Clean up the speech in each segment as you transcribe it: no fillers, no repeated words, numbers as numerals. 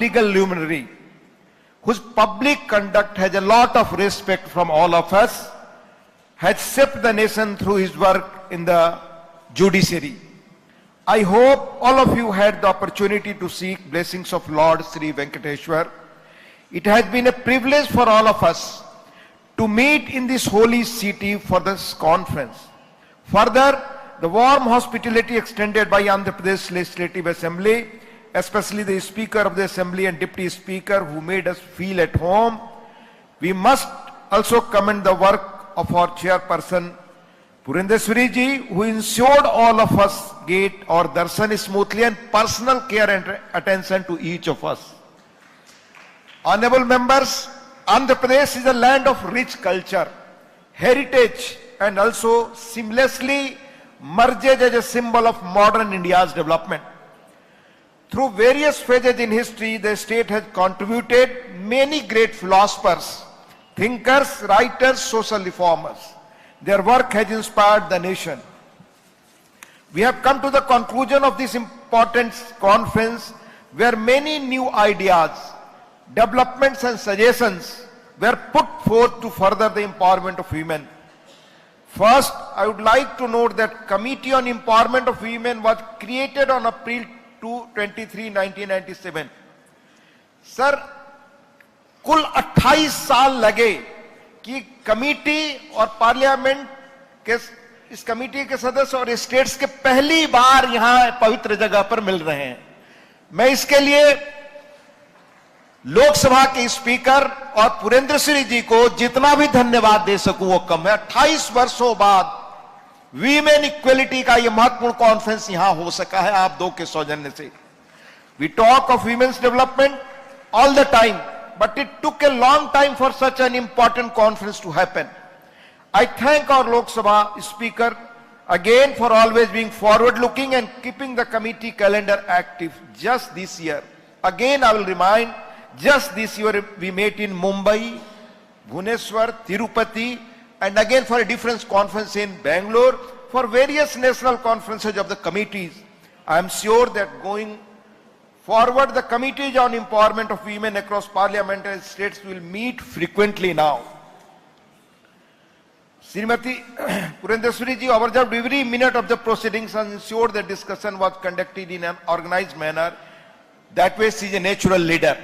legal luminary, whose public conduct has a lot of respect from all of us, has shaped the nation through his work in the judiciary. I hope all of you had the opportunity to seek blessings of Lord Sri Venkateshwar. It has been a privilege for all of us to meet in this holy city for this conference. Further, the warm hospitality extended by Andhra Pradesh Legislative Assembly, especially the Speaker of the Assembly and Deputy Speaker who made us feel at home. We must also commend the work of our chairperson, Purandeswari ji, who ensured all of us get our darshan smoothly and personal care and attention to each of us. Honorable members, Andhra Pradesh is a land of rich culture, heritage, and also seamlessly merges as a symbol of modern India's development. Through various phases in history, the state has contributed many great philosophers, thinkers, writers, social reformers. Their work has inspired the nation. We have come to the conclusion of this important conference where many new ideas, developments and suggestions were put forth to further the empowerment of women. First, I would like to note that Committee on Empowerment of Women was created on April 23, 1997. Sir, कुल 28 साल लगे कि committee और parliament के इस committee के सदस्य और स्टेट्स के पहली बार यहां पवित्र जगह पर मिल रहे हैं। मैं इसके लिए लोकसभा के स्पीकर और पुरेंद्रश्री जी को जितना भी धन्यवाद दे सकूं वो कम है। 28 वर्षों बाद वीमेन इक्वलिटी का यह महत्वपूर्ण कॉन्फ्रेंस यहां हो सका है आप दो के सौजन्य से। We talk of women's development all the time, but it took a long time for such an important conference to happen. I thank our Lok Sabha Speaker again for always being forward looking and keeping the committee calendar active. Just this year, again I will remind, just this year we met in Mumbai, Bhubaneswar, Tirupati, and again for a different conference in Bangalore, for various national conferences of the committees. I am sure that going forward, the committees on empowerment of women across parliamentary states will meet frequently now. Srimati Purandeswari ji observed every minute of the proceedings and ensured the discussion was conducted in an organized manner. That way she is a natural leader.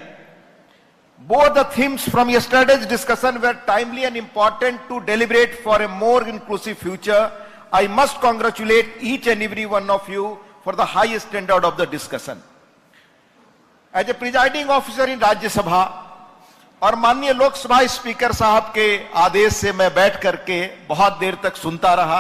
Both the themes from yesterday's discussion were timely and important to deliberate for a more inclusive future. I must congratulate each and every one of you for the highest standard of the discussion. As a presiding officer in Rajya Sabha और माननीय Lok Sabha speaker साहब के आदेश से मैं बैठ करके बहुत देर तक सुनता रहा,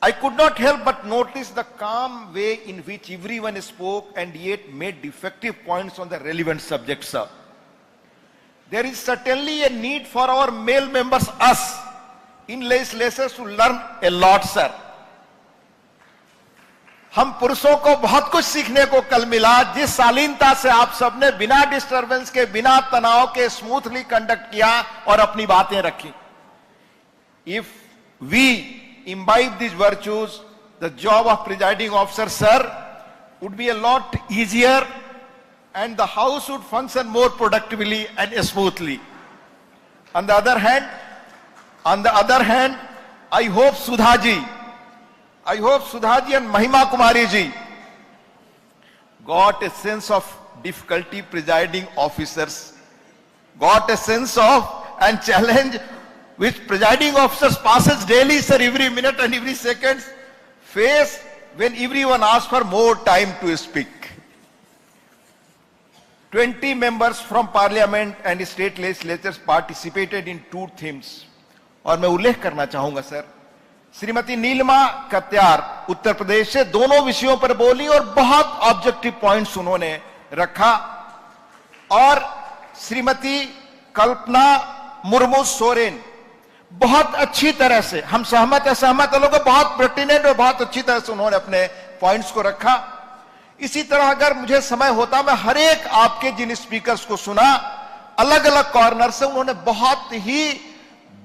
I could not help but notice the calm way in which everyone spoke and yet made defective points on the relevant subject, sir. There is certainly a need for our male members, us, in legislatures to learn a lot, sir. हम पुरुषों को बहुत कुछ सीखने को कल मिला, जिस शालीनता से आप सबने बिना डिस्टरबेंस के, बिना तनाव के स्मूथली कंडक्ट किया और अपनी बातें रखी. If we imbibe these virtues, the job of presiding officer, sir, would be a lot easier and the house would function more productively and smoothly. On the other hand, I hope Sudha ji and Mahima Kumari ji got a sense of difficulty presiding officers, got a sense of and challenge which presiding officers passes daily, sir, every minute and every second face when everyone asks for more time to speak. 20 members from parliament and state legislatures participated in 2 themes. और मैं उल्लेख करना चाहूंगा sir, Shrimati Nilima कत्यार Uttar Pradesh से दोनों विषयों पर बोली और बहुत ऑब्जेक्टिव पॉइंट्स उन्होंने रखा, और श्रीमती कल्पना मुर्मू सोरेन बहुत अच्छी तरह से, हम सहमत लोग बहुत पर्टिनेंट और बहुत अच्छी तरह से उन्होंने अपने पॉइंट्स को रखा. इसी तरह अगर मुझे समय होता मैं हर एक आपके जिन स्पीकर्स को सुना, अलग अलग कॉर्नर से उन्होंने बहुत ही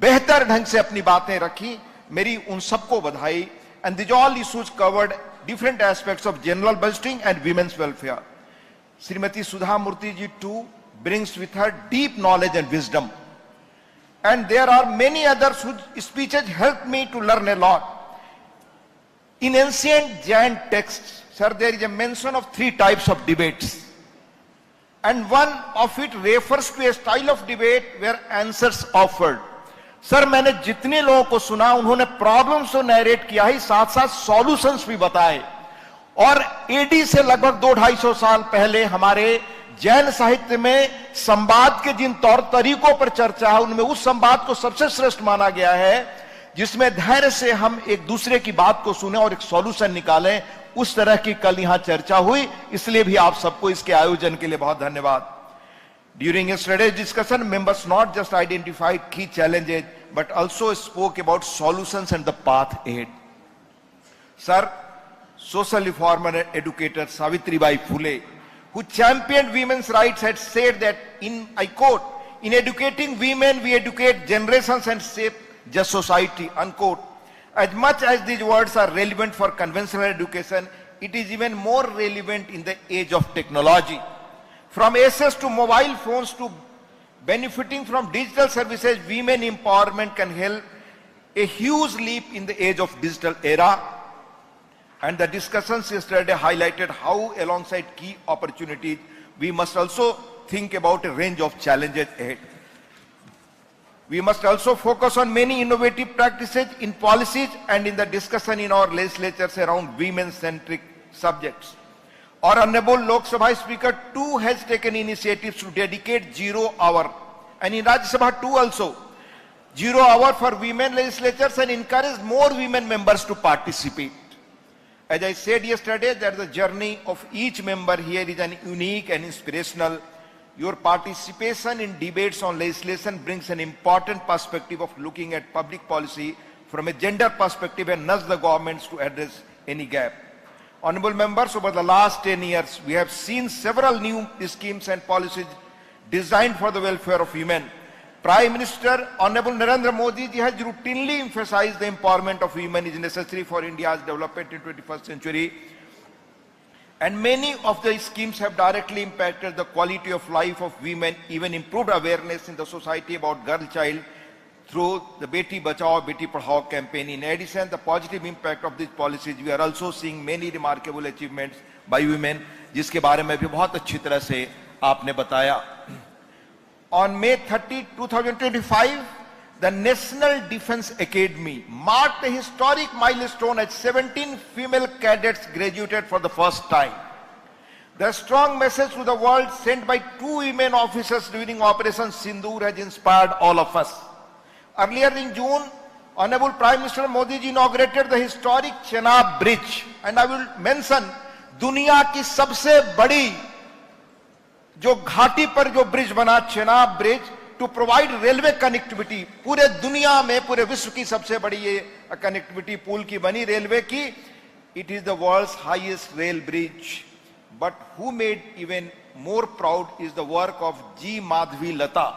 बेहतर ढंग से अपनी बातें रखी. मेरी उन सबको बधाई. And this all issues covered different aspects of general budgeting and women's welfare. Srimati Sudha Murthy ji too brings with her deep knowledge and wisdom. And there are many others whose speeches helped me to learn a lot. In ancient Jain texts, sir, there is a mention of 3 types of debates. And one of it refers to a style of debate where answers offered. Sir, मैंने जितने लोगों को सुना उन्होंने problems तो narrate किया ही, साथ साथ सॉल्यूशंस भी बताए. और एडी से लगभग 200-250 साल पहले हमारे जैन साहित्य में संवाद के जिन तौर तरीकों पर चर्चा है, उनमें उस संवाद को सबसे श्रेष्ठ माना गया है जिसमें धैर्य से हम एक दूसरे की बात को सुने और एक सॉल्यूशन निकालें. उस तरह की कल यहां चर्चा हुई, इसलिए भी आप सबको इसके आयोजन के लिए बहुत धन्यवाद. During yesterday's discussion, members not just identified key challenges but also spoke about solutions and the path ahead. Sir, social reformer and educator Savitribai Phule, who championed women's rights, had said that, I quote, "In educating women, we educate generations and shape just society," unquote. As much as these words are relevant for conventional education, it is even more relevant in the age of technology. From access to mobile phones to benefiting from digital services, women empowerment can help a huge leap in the age of digital era. And the discussions yesterday highlighted how, alongside key opportunities, we must also think about a range of challenges ahead. We must also focus on many innovative practices in policies and in the discussion in our legislatures around women-centric subjects. Our Honorable Lok Sabha Speaker too has taken initiatives to dedicate 0 hour, and in Rajya Sabha too also, 0 hour for women legislatures, and encourage more women members to participate. As I said yesterday, that the journey of each member here is an unique and inspirational. Your participation in debates on legislation brings an important perspective of looking at public policy from a gender perspective and nudge the governments to address any gap. Honorable members, over the last 10 years, we have seen several new schemes and policies designed for the welfare of women. Prime Minister Honorable Narendra Modi ji has routinely emphasized the empowerment of women is necessary for India's development in 21st century. And many of the schemes have directly impacted the quality of life of women, even improved awareness in the society about girl child through the Beti Bachao, Beti Padhao campaign. In addition, the positive impact of these policies, we are also seeing many remarkable achievements by women, जिसके बारे में भी बहुत अच्छी तरह से आपने बताया. On May 30, 2025, the National Defence Academy marked a historic milestone as 17 female cadets graduated for the first time. The strong message to the world sent by 2 women officers during Operation Sindoor has inspired all of us. Earlier in June, Honorable Prime Minister Modi ji inaugurated the historic Chenab Bridge, and I will mention दुनिया की सबसे बड़ी जो घाटी पर जो bridge बना, Chenab bridge, to provide railway connectivity. पूरे दुनिया में, पूरे विश्व की सबसे बड़ी ये कनेक्टिविटी पुल की बनी, रेलवे की. It is the world's highest rail bridge. But who made even more proud is the work of G Madhavi Latha,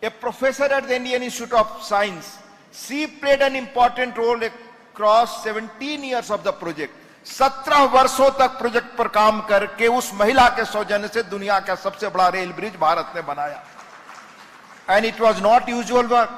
a professor at the Indian Institute of Science. She played an important role across 17 years of the project. 17 वर्षों तक project पर काम करके उस महिला के सौजन्य से दुनिया का सबसे बड़ा रेल ब्रिज भारत ने बनाया. And it was not usual work.